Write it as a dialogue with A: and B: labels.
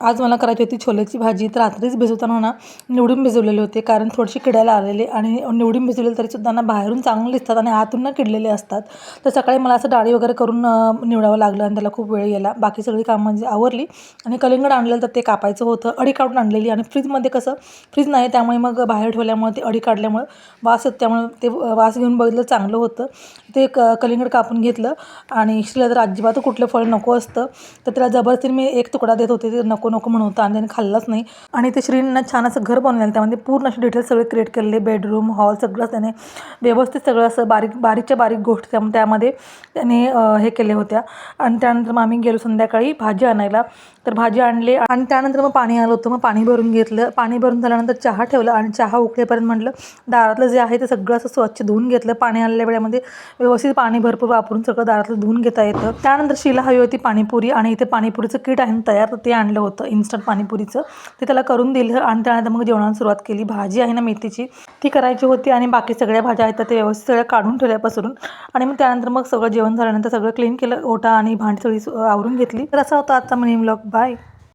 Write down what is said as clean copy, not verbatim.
A: आज मला करायची होती छोलेची भाजी. तर रात्रीच भिजवताना ना निवडून भिजवलेले होते, कारण थोडीशी किडायला आलेले आणि निवडून भिजवलेले तरीसुद्धा ना बाहेरून चांगले दिसतात आणि आतून ना किडलेले असतात. तर सकाळी मला असं डाळी वगैरे करून निवडावं लागलं आणि त्याला खूप वेळ गेला. बाकी सगळी कामं म्हणजे आवरली आणि कलिंगड आणलेलं तर ते कापायचं होतं. अडी काढून आणलेली आणि फ्रीजमध्ये कसं फ्रीज नाही, त्यामुळे मग बाहेर ठेवल्यामुळे ते अडी काढल्यामुळं वास येत, त्यामुळे ते वास घेऊन बघितलं चांगलं होतं. ते कलिंगड कापून घेतलं आणि श्रीला तर अजिबात कुठलं फळ नको असतं, तर त्याला जबरदस्तीने मी एक तुकडा देत होते. ते नको नको म्हणून होतं आणि त्याने खाल्लंच नाही. आणि ते श्रीनं छान असं घर बनवलेलं, त्यामध्ये पूर्ण असे डिटेल्स सगळे क्रिएट केलेले, बेडरूम हॉल सगळं त्याने व्यवस्थित सगळं असं बारीकच्या बारीक गोष्टी त्यामध्ये त्याने हे केल्या होत्या. आणि त्यानंतर मग आम्ही गेलो संध्याकाळी भाजी आणायला. तर भाजी आणली आणि त्यानंतर मग पाणी आलं होतं, मग पाणी भरून घेतलं. पाणी भरून झाल्यानंतर चहा ठेवला आणि चहा उकळेपर्यंत म्हटलं दारातलं जे आहे ते सगळं असं स्वच्छ धुवून घेतलं. पाणी आलेल्या वेळेमध्ये व्यवस्थित पाणी भरपूर वापरून सगळं दारातलं धुवून घेता येतं. त्यानंतर शीला हवी होती पाणीपुरी आणि इथे पाणीपुरीचं किट आहे तयार, तर ते आणलं होतं इन्स्टंट पाणीपुरीचं. ते त्याला करून दिलं आणि त्यानंतर मग जेवणाला सुरुवात केली. भाजी आहे ना मेथीची, ती करायची होती आणि बाकी सगळ्या भाज्या आहेत तर ते व्यवस्थित सगळ्या काढून ठेवल्या पसरून. आणि मग त्यानंतर मग सगळं जेवण झाल्यानंतर सगळं क्लीन केलं, ओटा आणि भांडी सगळी आवरून घेतली. तर असा होता आजचा मिनी व्लॉग. बाय.